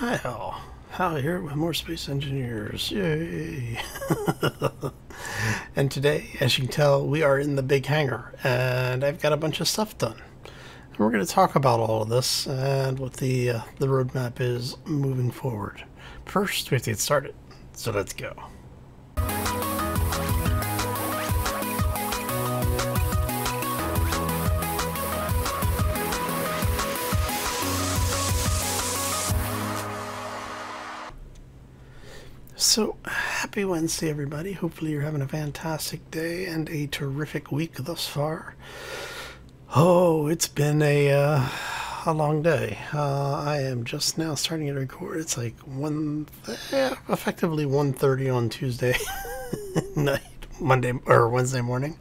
Hi all. Hal here with more Space Engineers. Yay! And today, as you can tell, we are in the big hangar, and I've got a bunch of stuff done. And we're going to talk about all of this and what the roadmap is moving forward. First, we have to get started, so let's go. So, happy Wednesday, everybody. Hopefully you're having a fantastic day and a terrific week thus far. Oh, it's been a long day. I am just now starting to record. It's like effectively 1:30 on Tuesday night, Wednesday morning.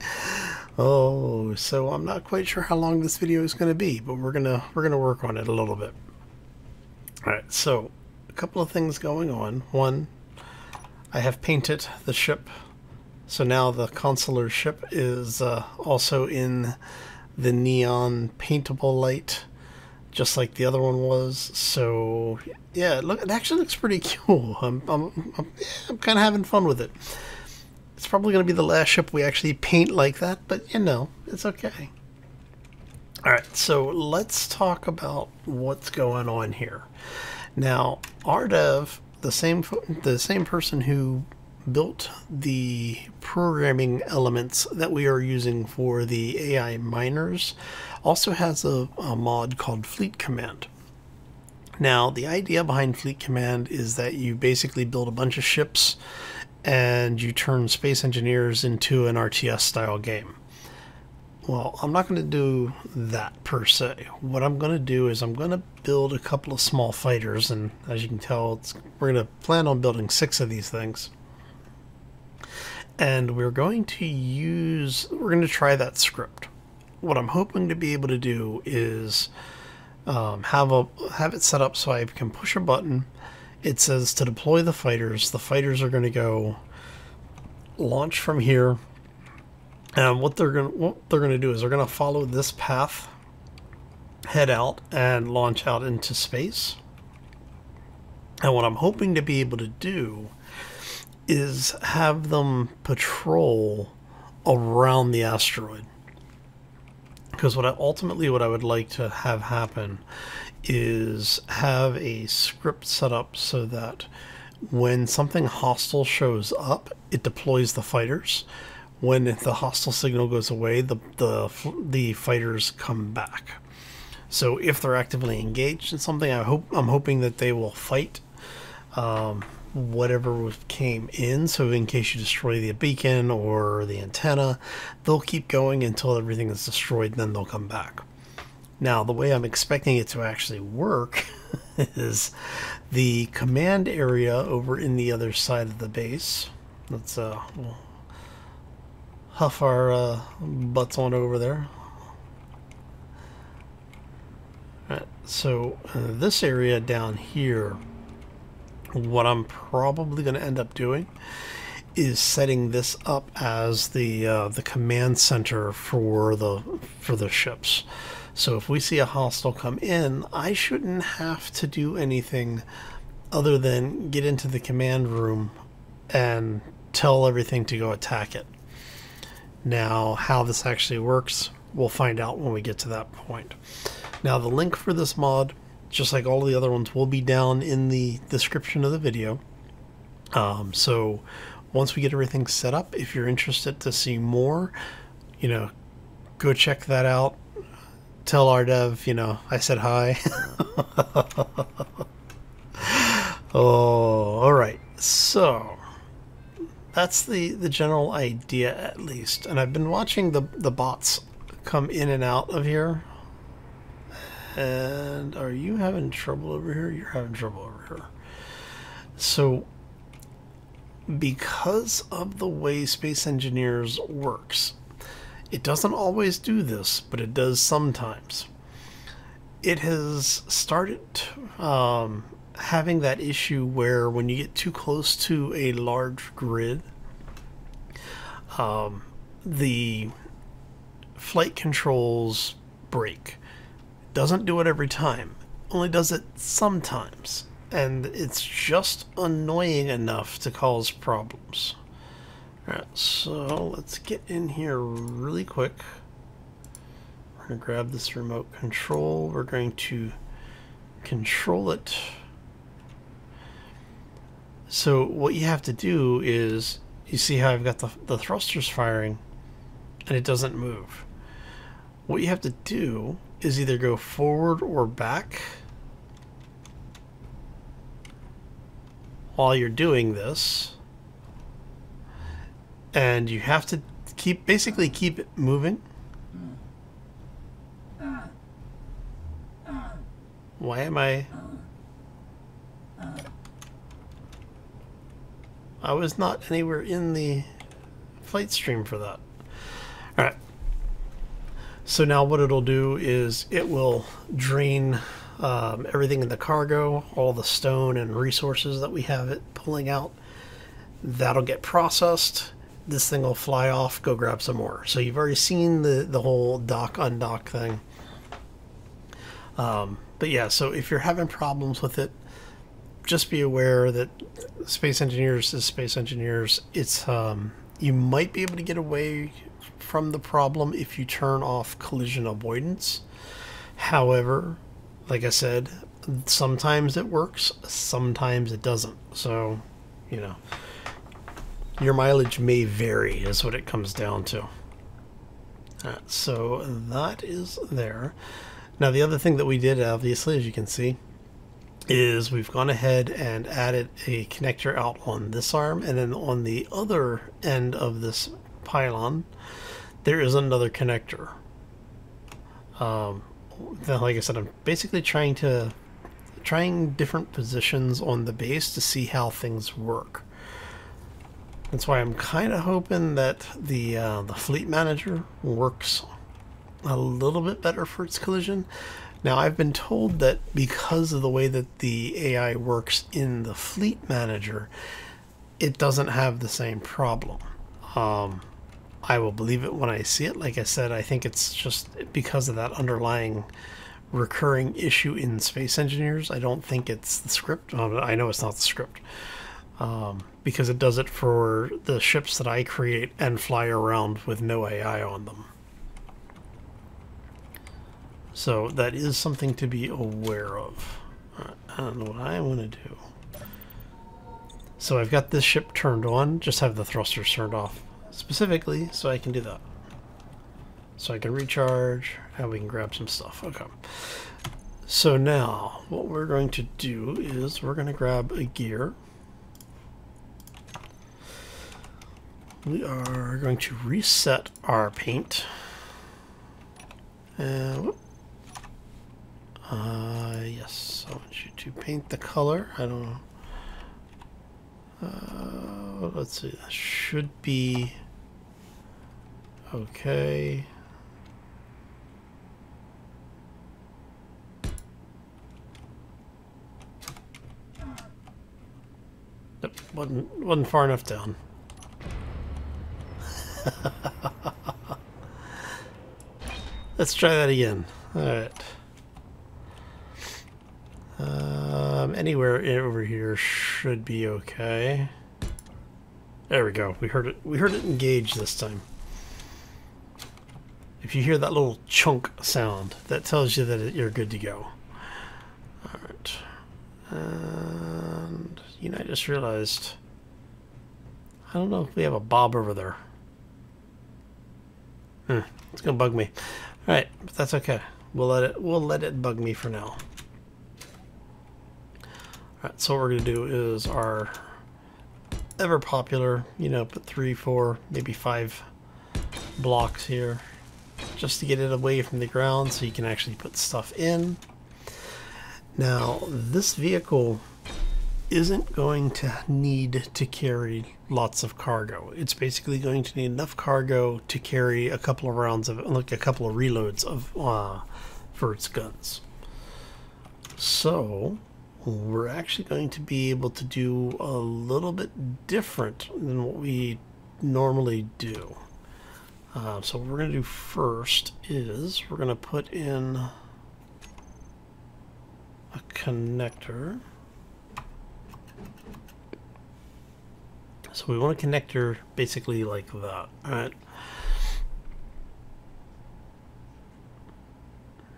Oh, so I'm not quite sure how long this video is going to be, but we're gonna work on it a little bit. All right, so a couple of things going on. One, I have painted the ship, so now the consular ship is also in the neon paintable light, just like the other one was. So yeah, it actually looks pretty cool. I'm kind of having fun with it. It's probably going to be the last ship we actually paint like that, but you know, it's okay. All right, so let's talk about what's going on here. Now, our dev, the same person who built the programming elements that we are using for the AI miners, also has a mod called Fleet Command. Now, the idea behind Fleet Command is that you basically build a bunch of ships and you turn Space Engineers into an RTS style game. Well, I'm not going to do that per se. What I'm going to do is I'm going to build a couple of small fighters, and as you can tell, we're going to plan on building 6 of these things. And we're going to try that script. What I'm hoping to be able to do is have it set up so I can push a button. It says to deploy the fighters. The fighters are going to go launch from here. And what they're gonna do is they're gonna follow this path, head out, and launch out into space. And what I'm hoping to be able to do is have them patrol around the asteroid. Because what I would like to have happen is have a script set up so that when something hostile shows up, it deploys the fighters. When the hostile signal goes away, the fighters come back. So if they're actively engaged in something, I'm hoping that they will fight whatever came in. So in case you destroy the beacon or the antenna, they'll keep going until everything is destroyed, and then they'll come back. Now, the way I'm expecting it to actually work is the command area over in the other side of the base. Let's we'll huff our butts on over there. Right, so this area down here, what I'm probably going to end up doing is setting this up as the command center for the ships. So if we see a hostile come in, I shouldn't have to do anything other than get into the command room and tell everything to go attack it. Now, how this actually works, we'll find out when we get to that point. Now, the link for this mod, just like all the other ones, will be down in the description of the video. So once we get everything set up, if you're interested to see more, you know, go check that out. Tell our dev, you know, I said hi. Oh, all right. So that's the general idea, at least. And I've been watching the bots come in and out of here. And are you having trouble over here? You're having trouble over here. So because of the way Space Engineers works, it doesn't always do this, but it does sometimes. It has started having that issue where when you get too close to a large grid, the flight controls break. Doesn't do it every time, only does it sometimes. and it's just annoying enough to cause problems. Alright, so let's get in here really quick. We're going to grab this remote control. We're going to control it. So what you have to do is, you see how I've got the thrusters firing and it doesn't move. What you have to do is either go forward or back while you're doing this, and you have to basically keep it moving. Why am I was not anywhere in the flight stream for that. Alright, so now what it'll do is it will drain everything in the cargo, all the stone and resources that we have it pulling out. That'll get processed. This thing will fly off, go grab some more. So you've already seen the whole dock undock thing. But yeah, so if you're having problems with it, just be aware that Space Engineers is Space Engineers. It's you might be able to get away from the problem if you turn off collision avoidance. However, like I said, sometimes it works, sometimes it doesn't. So, you know, your mileage may vary is what it comes down to. So that is there. Now the other thing that we did, obviously, as you can see, is we've gone ahead and added a connector out on this arm, and then on the other end of this pylon there is another connector. Like I said, I'm basically trying different positions on the base to see how things work. That's why I'm kind of hoping that the fleet manager works a little bit better for its collision. Now, I've been told that because of the way that the AI works in the fleet manager, it doesn't have the same problem. I will believe it when I see it. Like I said, I think it's just because of that underlying recurring issue in Space Engineers. I don't think it's the script. I know it's not the script. Because it does it for the ships that I create and fly around with no AI on them. So that is something to be aware of. I don't know what I want to do. So I've got this ship turned on, just have the thrusters turned off specifically so I can do that. So I can recharge and we can grab some stuff. Okay. So now what we're going to do is we're going to grab a gear. We are going to reset our paint. And yes, I want you to paint the color. I don't know. Let's see. That should be okay. Nope, wasn't far enough down. Let's try that again. Alright. Anywhere over here should be okay. There we go. We heard it engage this time. If you hear that little chunk sound, that tells you that you're good to go. Alright. And you know, I just realized I don't know if we have a bob over there. It's gonna bug me. Alright, but that's okay. We'll let it bug me for now. Alright, so what we're gonna do is our ever popular, you know, put 3, 4, maybe 5 blocks here just to get it away from the ground so you can actually put stuff in. Now, this vehicle isn't going to need to carry lots of cargo. It's basically going to need enough cargo to carry a couple of rounds of, like a couple of reloads of for its guns. So we're actually going to be able to do a little bit different than what we normally do. So what we're going to do first is we're going to put in a connector. So we want a connector basically like that. Alright.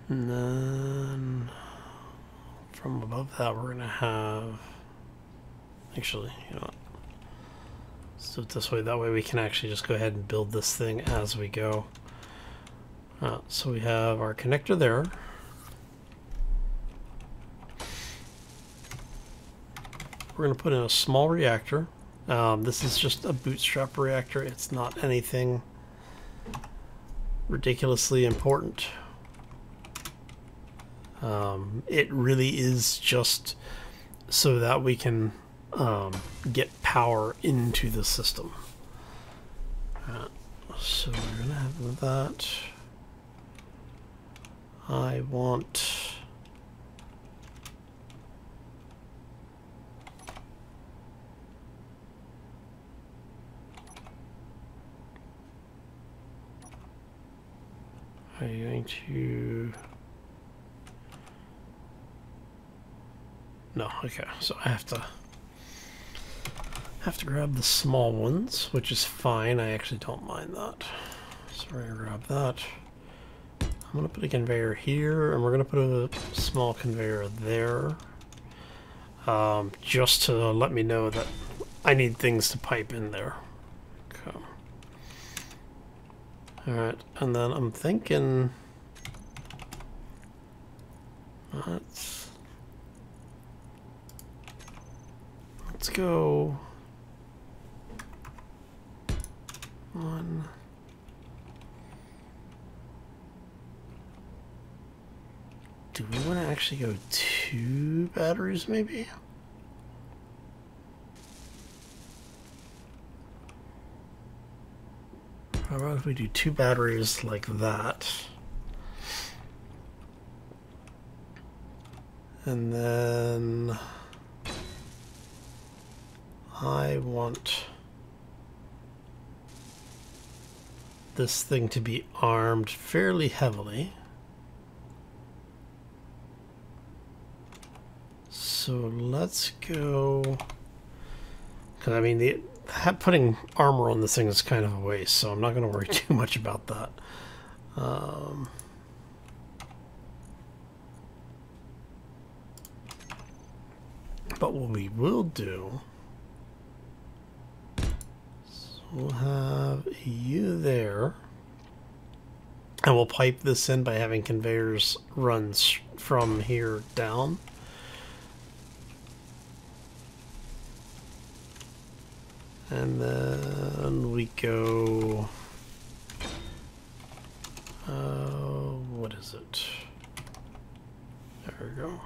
And then from above that we're gonna have, actually, you know what? Let's do it this way. That way we can actually just go ahead and build this thing as we go. So we have our connector there. We're going to put in a small reactor. This is just a bootstrap reactor. It's not anything ridiculously important. It really is just so that we can get power into the system. So we're going to have that. I want... I'm going to... No, okay, so I have to grab the small ones, which is fine. I actually don't mind that. So we're gonna grab that. I'm gonna put a conveyor here, and we're gonna put a small conveyor there, just to let me know that I need things to pipe in there. Okay. All right, and then I'm thinking let's go one. Do we want to actually go 2 batteries, maybe? How about if we do 2 batteries like that? And then I want this thing to be armed fairly heavily. So let's go, because I mean, putting armor on this thing is kind of a waste, so I'm not going to worry too much about that. But what we will do, so we'll have you there, and we'll pipe this in by having conveyors run from here down. And then we go, what is it? There we go.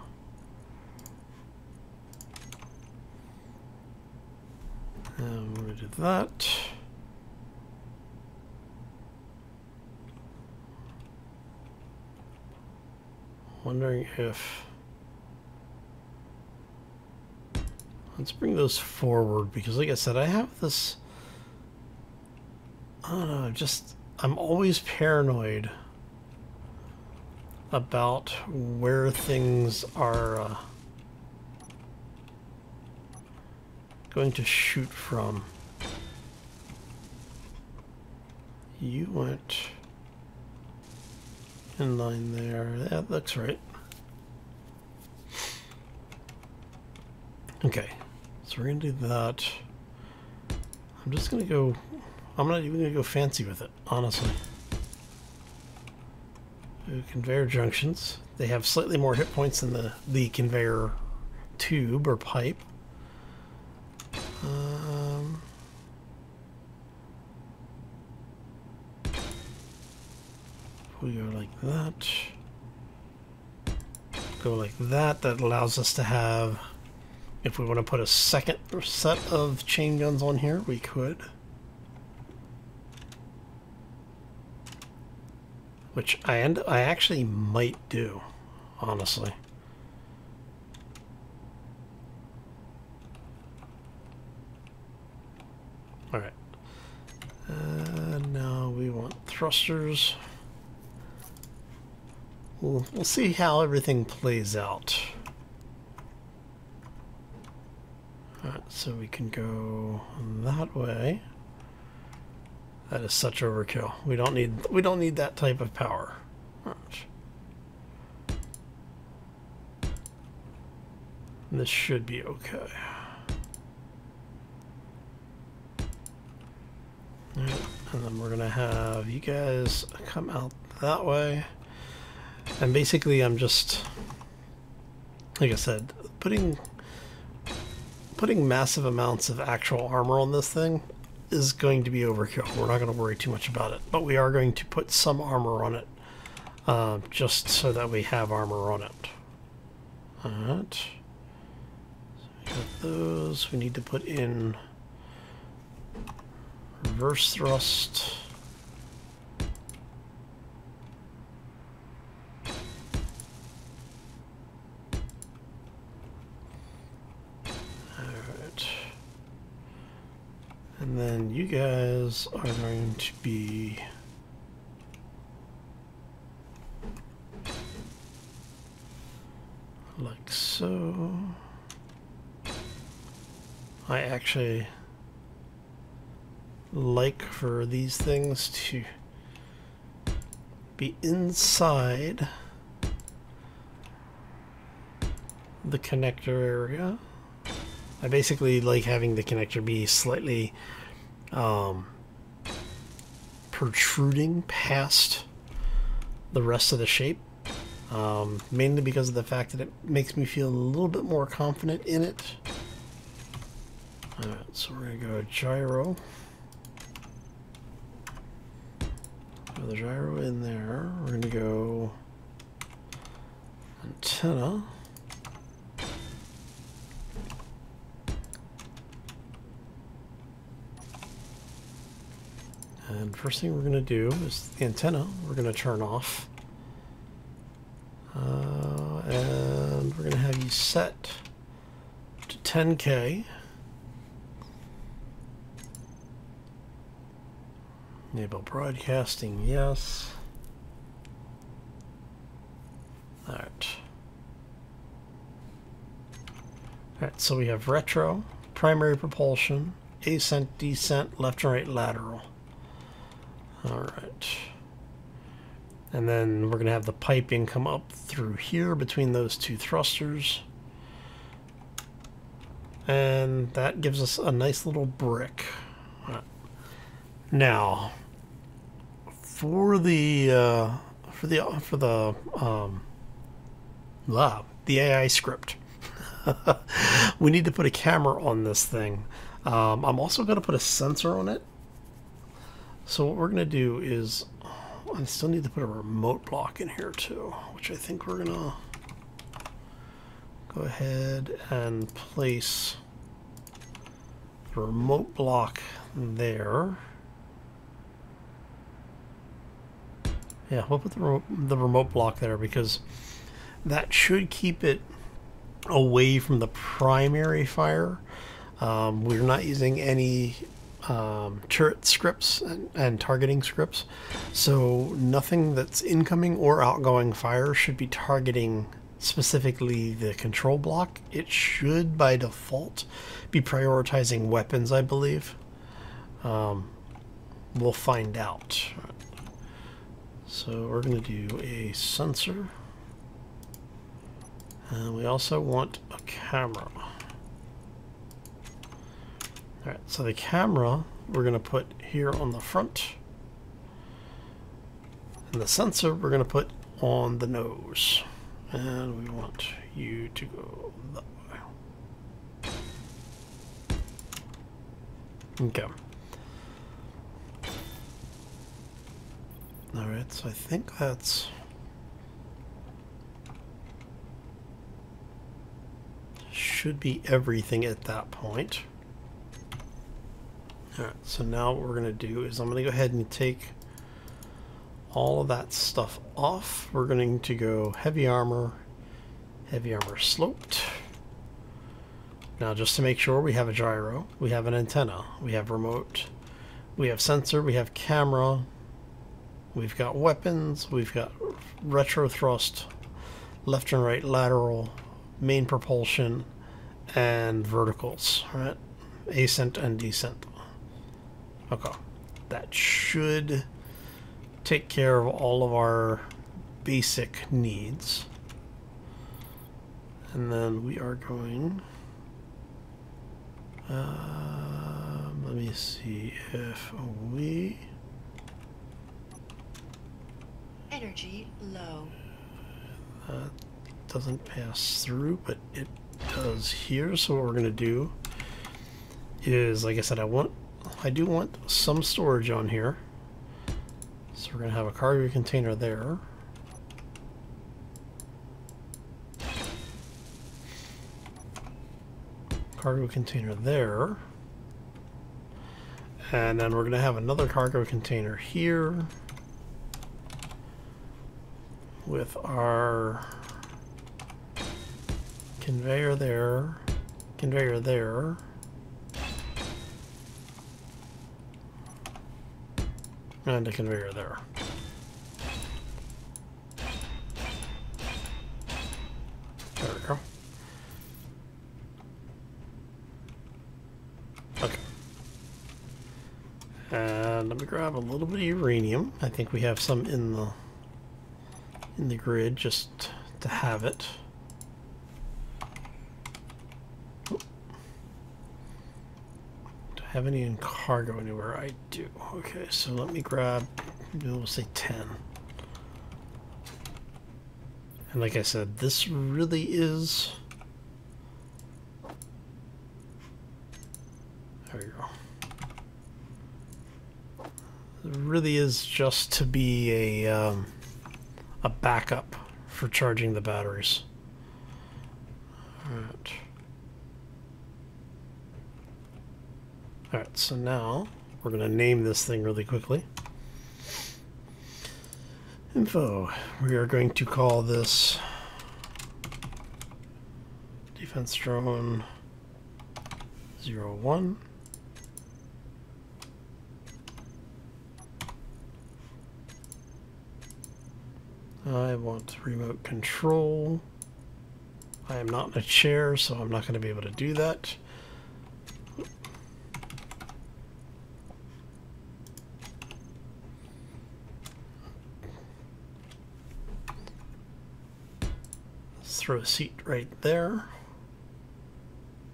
And we're going to do that. Wondering if... Let's bring those forward, because like I said, I have this... I don't know, I'm always paranoid about where things are going to shoot from. You went in line there. That looks right. Okay. So we're going to do that. I'm just going to go... I'm not even going to go fancy with it, honestly. Conveyor junctions. They have slightly more hit points than the conveyor tube or pipe. We go like that. Go like that. That allows us to have... If we want to put a second set of chain guns on here, we could. Which I actually might do, honestly. Alright. Now we want thrusters. We'll see how everything plays out. Alright, so we can go that way. That is such overkill. We don't need that type of power. Alright. This should be okay. Alright, and then we're gonna have you guys come out that way. And basically I'm just, like I said, putting massive amounts of actual armor on this thing is going to be overkill. We're not going to worry too much about it, but we are going to put some armor on it, just so that we have armor on it. Alright. So we got those. We need to put in reverse thrust. And then you guys are going to be like so. I actually like for these things to be inside the connector area. I basically like having the connector be slightly protruding past the rest of the shape, mainly because of the fact that it makes me feel a little bit more confident in it. Alright, so we're going to go gyro. Put the gyro in there. We're going to go antenna. And first thing we're going to do is the antenna we're going to turn off. And we're going to have you set to 10K. Enable broadcasting, yes. Alright. Alright, so we have retro, primary propulsion, ascent, descent, left and right lateral. Alright. And then we're going to have the piping come up through here between those two thrusters. And that gives us a nice little brick. Right. Now, for the AI script, we need to put a camera on this thing. I'm also going to put a sensor on it. So what we're going to do is, I still need to put a remote block in here too, which I think we're going to go ahead and place the remote block there. Yeah, we'll put the remote block there because that should keep it away from the primary fire. We're not using any turret scripts and targeting scripts, so nothing that's incoming or outgoing fire should be targeting specifically the control block. It should by default be prioritizing weapons, I believe. We'll find out. So we're going to do a sensor, and we also want a camera. Alright, so the camera we're going to put here on the front, and the sensor we're going to put on the nose, and we want you to go that way. Okay. Alright, so I think that's should be everything at that point. Alright, so now what we're going to do is I'm going to go ahead and take all of that stuff off. We're going to go heavy armor sloped. Now just to make sure, we have a gyro, we have an antenna, we have remote, we have sensor, we have camera, we've got weapons, we've got retro thrust, left and right lateral, main propulsion, and verticals, right? Ascent and descent. Okay. That should take care of all of our basic needs. And then we are going... let me see if we... Energy low. Doesn't pass through, but it does here. So what we're going to do is, like I said, I do want some storage on here. So we're going to have a cargo container there. Cargo container there. And then we're going to have another cargo container here with our conveyor there, conveyor there, and a conveyor there. There we go. Okay. And let me grab a little bit of uranium. I think we have some in the grid just to have it. Do I have any in cargo anywhere? I do. Okay, so let me grab, we'll say 10. And like I said, this really is... There you go. It really is just to be a backup for charging the batteries. Alright. Alright, so now we're going to name this thing really quickly. Info. We are going to call this Defense Drone 01. I want remote control. I am not in a chair, so I'm not going to be able to do that. Let's throw a seat right there.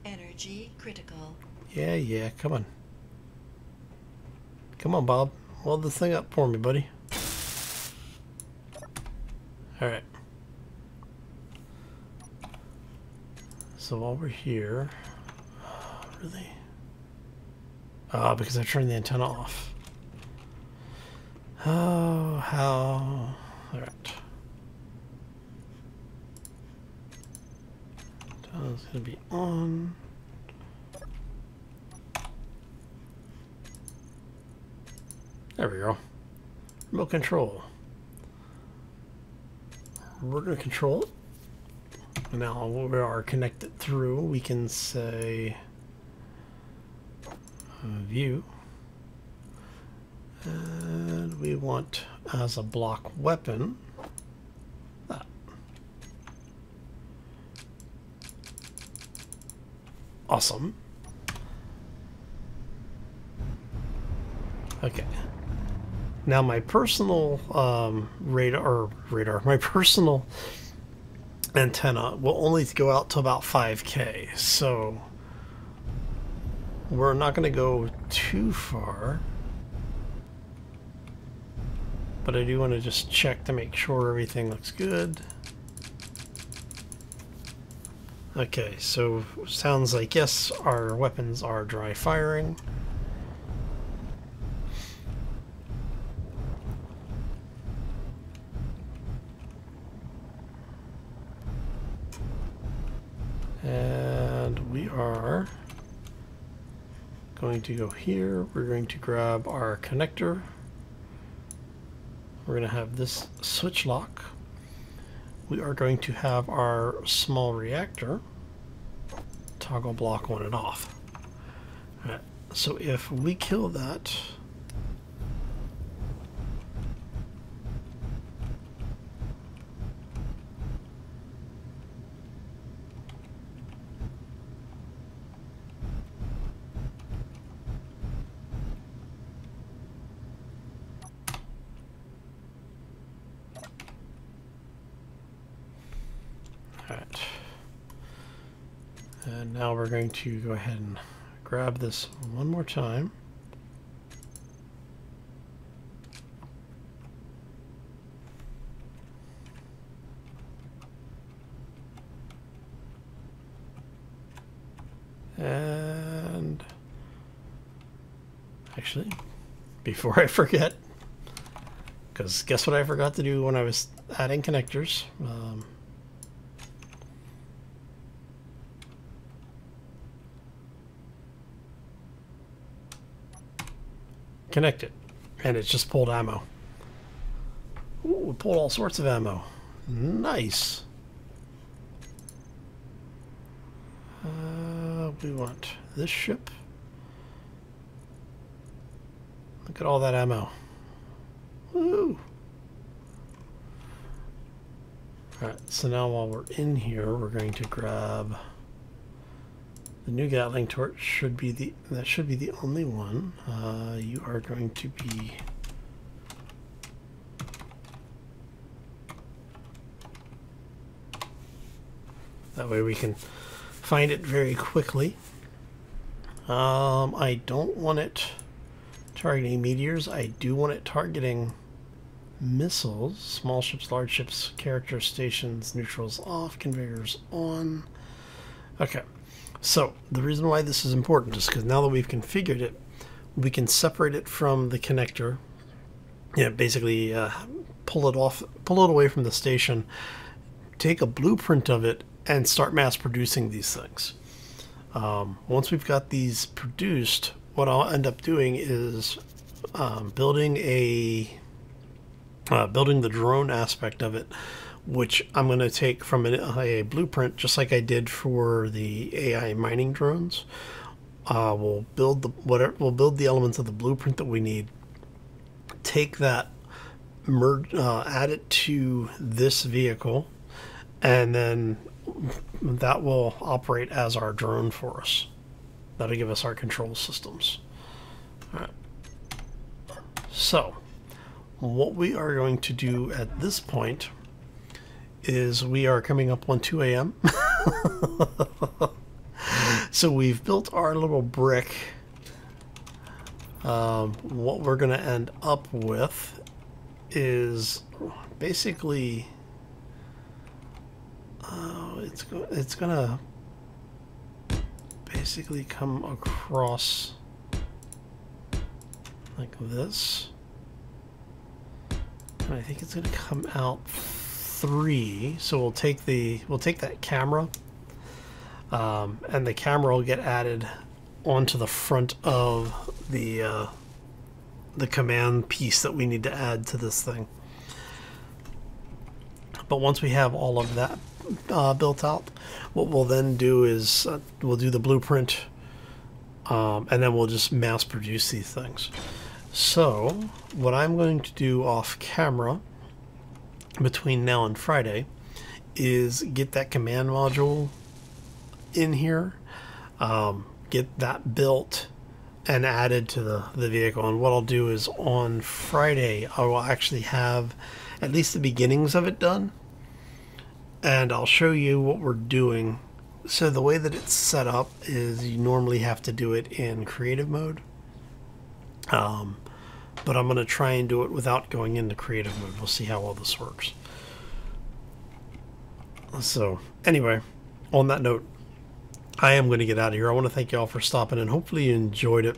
Energy critical. Yeah, come on. Come on, Bob. Weld this thing up for me, buddy. Alright. So while we're here... really? Because I turned the antenna off. Oh, how... Alright. Antenna's going to be on. There we go. Remote control. We're going to control it. Now we are connected through. We can say view. And we want as a block weapon that. Awesome. Okay. Now my personal radar, my personal antenna will only go out to about 5K, so we're not going to go too far. But I do want to just check to make sure everything looks good. Okay, so sounds like yes, our weapons are dry firing. And we are going to go here. We're going to grab our connector. We're going to have this switch lock. We are going to have our small reactor toggle block on and off. All right. So if we kill that, And now we're going to go ahead and grab this one more time. And actually, before I forget, because guess what I forgot to do when I was adding connectors? Connect it, and it just pulled ammo. Ooh, it pulled all sorts of ammo. Nice. We want this ship. Look at all that ammo. Woo! Alright, so now while we're in here, we're going to grab the new Gatling torch. That should be the only one. You are going to be that way we can find it very quickly. I don't want it targeting meteors. I do want it targeting missiles. Small ships, large ships, character stations, neutrals off, conveyors on. Okay, so the reason why this is important is because now that we've configured it, we can separate it from the connector. Yeah, basically pull it away from the station, take a blueprint of it, and start mass producing these things. Once we've got these produced, what I'll end up doing is building the drone aspect of it, which I'm going to take from a blueprint, just like I did for the AI mining drones. We'll build the elements of the blueprint that we need. Take that, add it to this vehicle, and then that will operate as our drone for us. That'll give us our control systems. All right. So what we are going to do at this point is we are coming up on 2 a.m. So we've built our little brick. What we're going to end up with is basically it's gonna basically come across like this, and I think it's gonna come out 3. So we'll take that camera, and the camera will get added onto the front of the command piece that we need to add to this thing. But once we have all of that built out, what we'll then do is we'll do the blueprint, and then we'll just mass produce these things. So what I'm going to do off camera between now and Friday is get that command module in here, get that built and added to the vehicle. And what I'll do is on Friday I will actually have at least the beginnings of it done, and I'll show you what we're doing. So the way that it's set up is you normally have to do it in creative mode, but I'm going to try and do it without going into creative mode. We'll see how well this works. So anyway, on that note, I am going to get out of here. I want to thank you all for stopping, and hopefully you enjoyed it.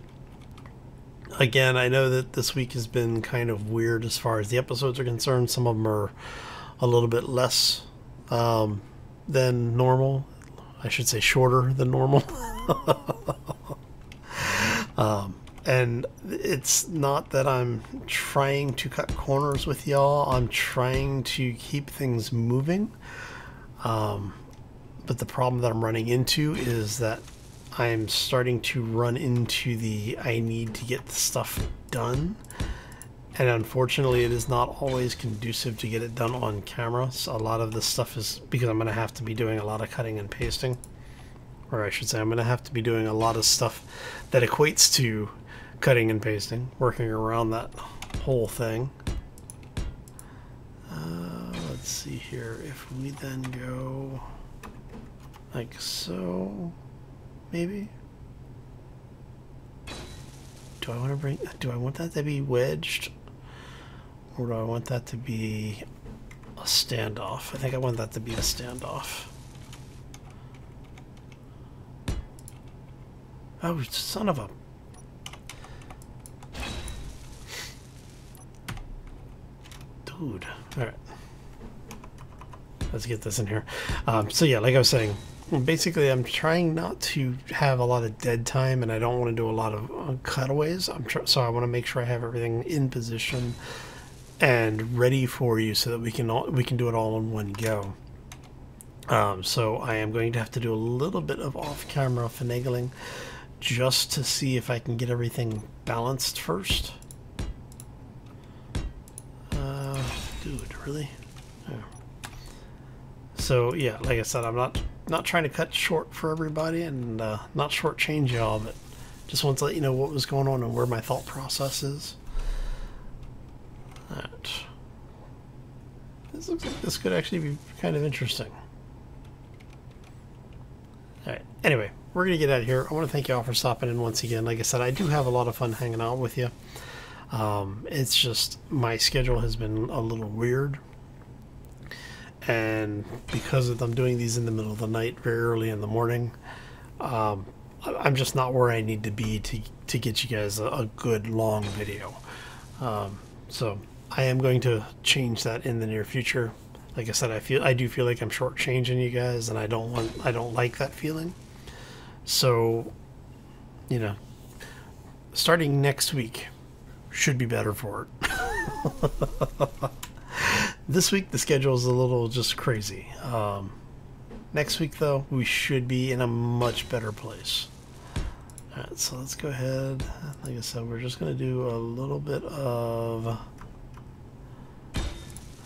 Again, I know that this week has been kind of weird as far as the episodes are concerned. Some of them are a little bit less than normal. I should say shorter than normal. And it's not that I'm trying to cut corners with y'all. I'm trying to keep things moving. But the problem that I'm running into is that I'm starting to run into I need to get the stuff done. And unfortunately, it is not always conducive to get it done on camera. So a lot of this stuff is because I'm going to have to be doing a lot of cutting and pasting. Or I should say, I'm going to have to be doing a lot of stuff that equates to cutting and pasting, working around that whole thing. Let's see here. If we then go Like so, maybe. Do I want that to be wedged? Or do I want that to be a standoff? I think I want that to be a standoff. Oh, son of a... Dude. Alright. Let's get this in here. So yeah, like I was saying, basically I'm trying not to have a lot of dead time, and I don't want to do a lot of cutaways. So I want to make sure I have everything in position and ready for you so that we can do it all in one go. So I am going to have to do a little bit of off-camera finagling just to see if I can get everything balanced first. Dude, really? Yeah. So yeah, like I said, I'm not trying to cut short for everybody and not shortchange y'all, but just want to let you know what was going on and where my thought process is. That. This looks like this could actually be kind of interesting. Alright, anyway, we're going to get out of here. I want to thank you all for stopping in once again. Like I said, I do have a lot of fun hanging out with you. It's just my schedule has been a little weird. And because I'm doing these in the middle of the night, very early in the morning, I'm just not where I need to be to get you guys a good long video. So I am going to change that in the near future. Like I said, I do feel like I'm shortchanging you guys, and I don't like that feeling. So, you know, starting next week should be better for it. This week the schedule is a little just crazy. Next week though, we should be in a much better place. Alright, so let's go ahead. Like I said, we're just going to do a little bit of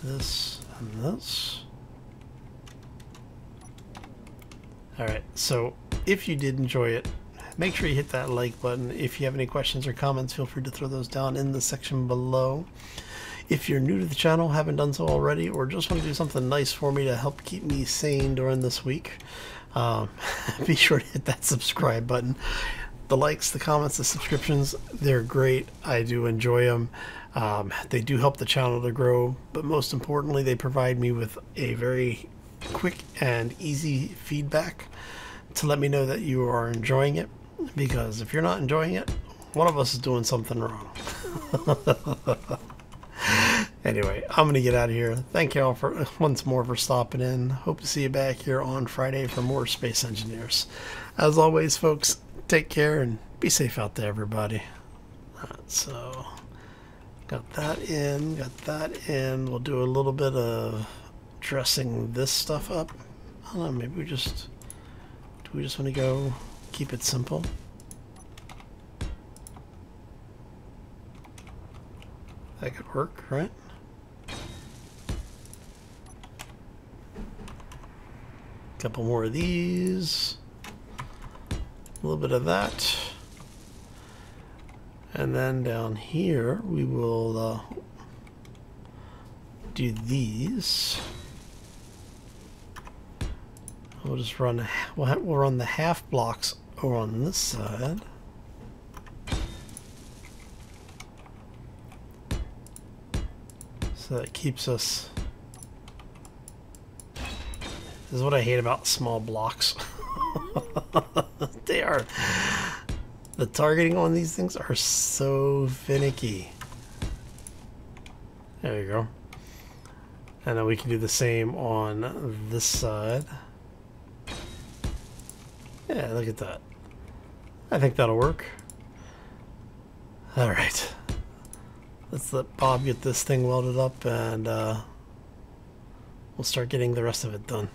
this and this. Alright, so if you did enjoy it, make sure you hit that like button. If you have any questions or comments, feel free to throw those down in the section below. If you're new to the channel, haven't done so already, or just want to do something nice for me to help keep me sane during this week, be sure to hit that subscribe button. The likes, the comments, the subscriptions, they're great. I do enjoy them. They do help the channel to grow, but most importantly, they provide me with a very quick and easy feedback to let me know that you are enjoying it, because if you're not enjoying it, one of us is doing something wrong. Anyway, I'm going to get out of here. Thank you all for once more for stopping in. Hope to see you back here on Friday for more Space Engineers. As always, folks, take care and be safe out there, everybody. So, got that in, got that in. We'll do a little bit of dressing this stuff up. I don't know, maybe do we just want to go keep it simple? That could work, right? Couple more of these. A little bit of that. And then down here we will do these. We'll just run. We'll run the half blocks over on this side. So that keeps us. This is what I hate about small blocks. They are. The targeting on these things are so finicky. There you go. And then we can do the same on this side. Yeah, look at that. I think that'll work. Alright. Let's let Bob get this thing welded up, and we'll start getting the rest of it done.